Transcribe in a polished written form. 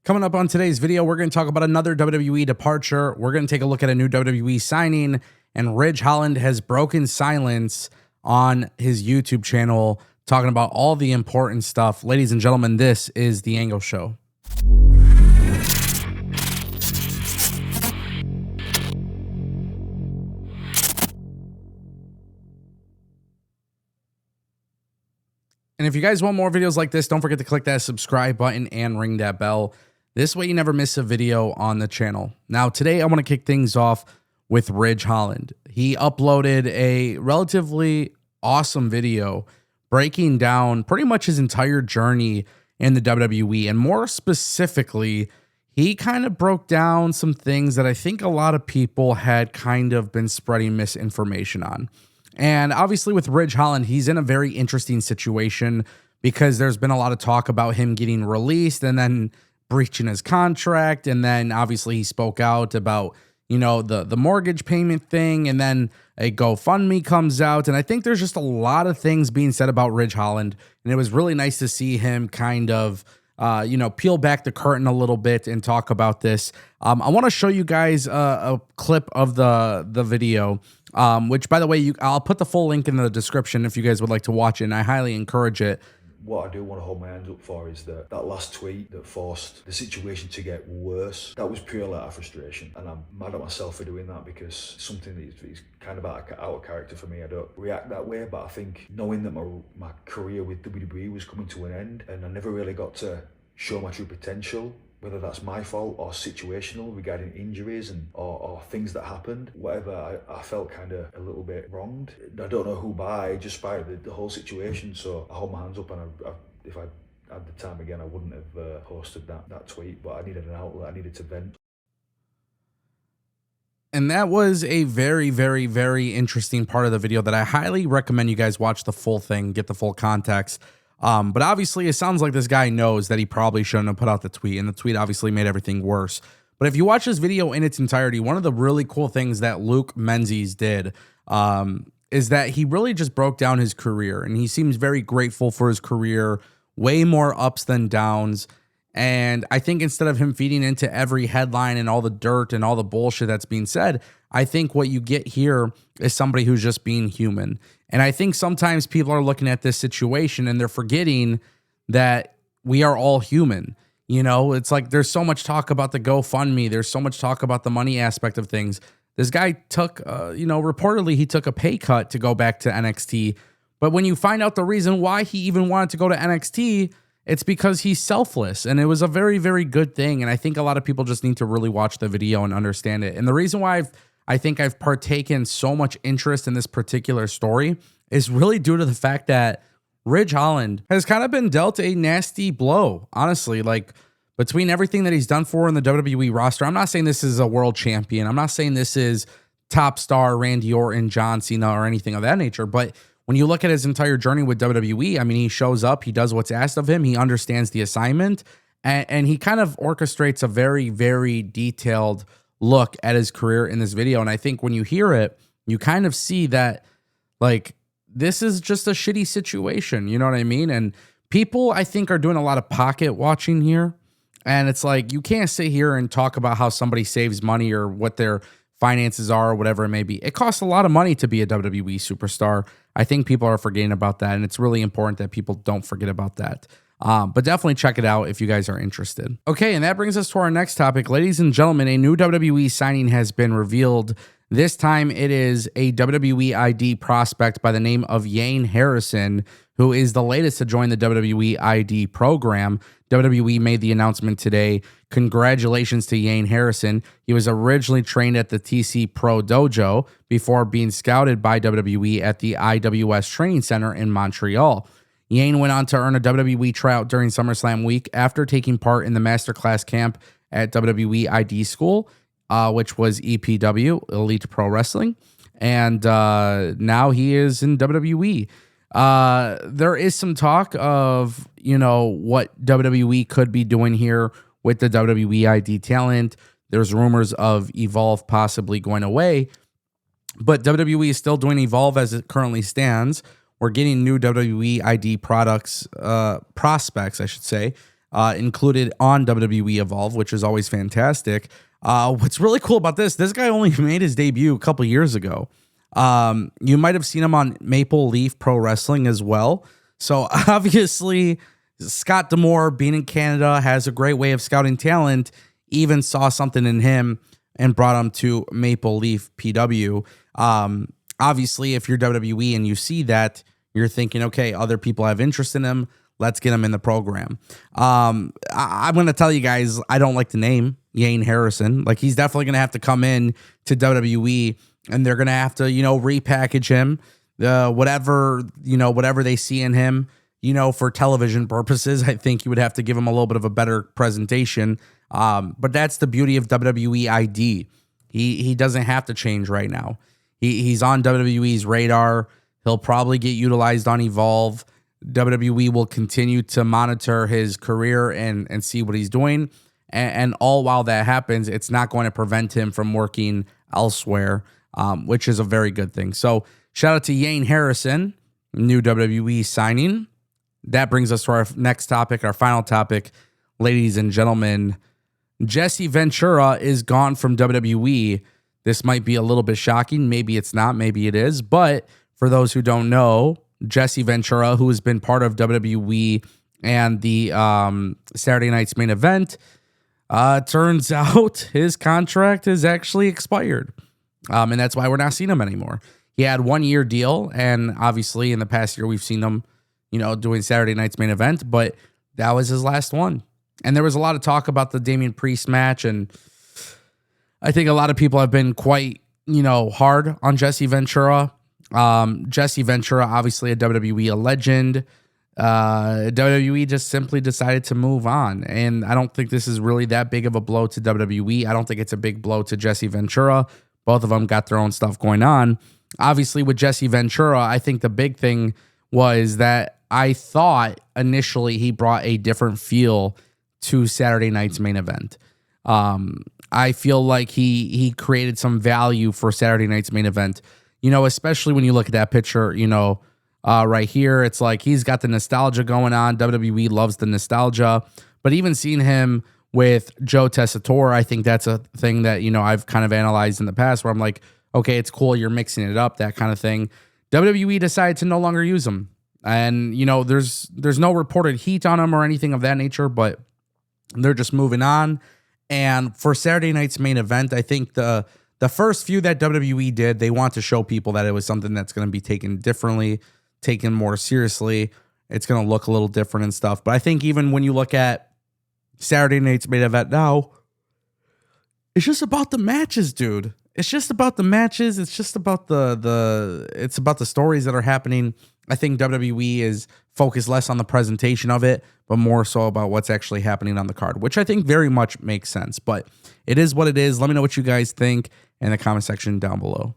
Coming up on today's video, we're going to talk about another WWE departure. We're going to take a look at a new WWE signing, and Ridge Holland has broken silence on his YouTube channel, talking about all the important stuff. Ladies and gentlemen, this is the Ango Show. And if you guys want more videos like this, don't forget to click that subscribe button and ring that bell. This way you never miss a video on the channel. Now, today I want to kick things off with Ridge Holland. He uploaded a relatively awesome video breaking down pretty much his entire journey in the WWE. And more specifically, he kind of broke down some things that I think a lot of people had kind of been spreading misinformation on. And obviously with Ridge Holland, he's in a very interesting situation because there's been a lot of talk about him getting released and then breaching his contract. And then obviously he spoke out about, you know, the mortgage payment thing, and then a GoFundMe comes out. And I think there's just a lot of things being said about Ridge Holland. And it was really nice to see him kind of, peel back the curtain a little bit and talk about this. I want to show you guys a clip of the video, which, by the way, I'll put the full link in the description if you guys would like to watch it, and I highly encourage it. What I do want to hold my hands up for is that last tweet that forced the situation to get worse. That was purely out of frustration, and I'm mad at myself for doing that because something that is kind of out of character for me. I don't react that way, but I think knowing that my career with WWE was coming to an end and I never really got to show my true potential, whether that's my fault or situational regarding injuries and or things that happened, whatever, I felt kind of a little bit wronged. I don't know who by, just by the whole situation. So I hold my hands up, and if I had the time again, I wouldn't have posted that tweet, but I needed an outlet, I needed to vent. And that was a very, very, very interesting part of the video that I highly recommend you guys watch the full thing, get the full context. But obviously, it sounds like this guy knows that he probably shouldn't have put out the tweet, and the tweet obviously made everything worse. But if you watch this video in its entirety, one of the really cool things that Luke Menzies did is that he really just broke down his career, and he seems very grateful for his career, way more ups than downs. And I think instead of him feeding into every headline and all the dirt and all the bullshit that's being said, I think what you get here is somebody who's just being human. And I think sometimes people are looking at this situation and they're forgetting that we are all human. You know, it's like there's so much talk about the GoFundMe. There's so much talk about the money aspect of things. This guy took, reportedly he took a pay cut to go back to NXT. But when you find out the reason why he even wanted to go to NXT, it's because he's selfless, and it was a very, very good thing. And I think a lot of people just need to really watch the video and understand it. And the reason why I think I've partaken so much interest in this particular story is really due to the fact that Ridge Holland has kind of been dealt a nasty blow, honestly. Like, between everything that he's done for in the WWE roster, I'm not saying this is a world champion. I'm not saying this is top star Randy Orton, John Cena, or anything of that nature, but when you look at his entire journey with WWE, I mean, he shows up, he does what's asked of him, he understands the assignment, and he kind of orchestrates a very, very detailed look at his career in this video. And I think when you hear it, you kind of see that, like, this is just a shitty situation, you know what I mean? And people, I think, are doing a lot of pocket watching here. And it's like, you can't sit here and talk about how somebody saves money or what their finances are or whatever it may be. It costs a lot of money to be a WWE superstar. I think people are forgetting about that, and it's really important that people don't forget about that. But definitely check it out if you guys are interested. Okay, and that brings us to our next topic. Ladies and gentlemen, a new WWE signing has been revealed. This time it is a WWE ID prospect by the name of Yane Harrison, who is the latest to join the WWE ID program. WWE made the announcement today. Congratulations to Yane Harrison. He was originally trained at the TC Pro Dojo before being scouted by WWE at the IWS Training Center in Montreal. Yane went on to earn a WWE tryout during SummerSlam week after taking part in the Masterclass camp at WWE ID School, which was EPW, Elite Pro Wrestling. And now he is in WWE. There is some talk of, what WWE could be doing here with the WWE ID talent. There's rumors of Evolve possibly going away, but WWE is still doing Evolve as it currently stands. We're getting new WWE ID prospects, I should say. included on WWE Evolve, which is always fantastic. What's really cool about this guy only made his debut a couple years ago. You might have seen him on Maple Leaf Pro Wrestling as well. So obviously, Scott D'Amore, being in Canada, has a great way of scouting talent, even saw something in him and brought him to Maple Leaf PW. Obviously, if you're WWE and you see that, you're thinking, okay, other people have interest in him. Let's get him in the program. I'm going to tell you guys, I don't like the name Yane Harrison. Like, he's definitely going to have to come in to WWE, and they're going to have to, repackage him. Whatever they see in him, for television purposes, I think you would have to give him a little bit of a better presentation. But that's the beauty of WWE ID. He doesn't have to change right now. He's on WWE's radar. He'll probably get utilized on Evolve. WWE will continue to monitor his career and see what he's doing. And all while that happens, it's not going to prevent him from working elsewhere, which is a very good thing. So shout out to Yane Harrison, new WWE signing. That brings us to our next topic, our final topic, ladies and gentlemen. Jesse Ventura is gone from WWE. This might be a little bit shocking. Maybe it's not. Maybe it is. But for those who don't know, Jesse Ventura, who has been part of WWE and the Saturday Night's Main Event, turns out his contract has actually expired. And that's why we're not seeing him anymore. He had 1 year deal. And obviously in the past year, we've seen him, doing Saturday Night's Main Event. But that was his last one. And there was a lot of talk about the Damian Priest match. And I think a lot of people have been quite, hard on Jesse Ventura. Jesse Ventura, obviously a WWE legend. WWE just simply decided to move on. And I don't think this is really that big of a blow to WWE. I don't think it's a big blow to Jesse Ventura. Both of them got their own stuff going on. Obviously, with Jesse Ventura, I think the big thing was that I thought initially he brought a different feel to Saturday Night's Main Event. I feel like he created some value for Saturday Night's Main Event. Especially when you look at that picture, right here, it's like he's got the nostalgia going on. WWE loves the nostalgia. But even seeing him with Joe Tessitore, I think that's a thing that, I've kind of analyzed in the past where I'm like, okay, it's cool. You're mixing it up, that kind of thing. WWE decided to no longer use him. And, there's no reported heat on him or anything of that nature, but they're just moving on. And for Saturday Night's Main Event, I think the first few that WWE did, they want to show people that it was something that's going to be taken differently, taken more seriously. It's going to look a little different and stuff. But I think even when you look at Saturday Night's Main Event now, it's just about the matches, dude. It's just about the matches. It's just about it's about the stories that are happening. I think WWE is focused less on the presentation of it, but more so about what's actually happening on the card, which I think very much makes sense. But it is what it is. Let me know what you guys think in the comment section down below.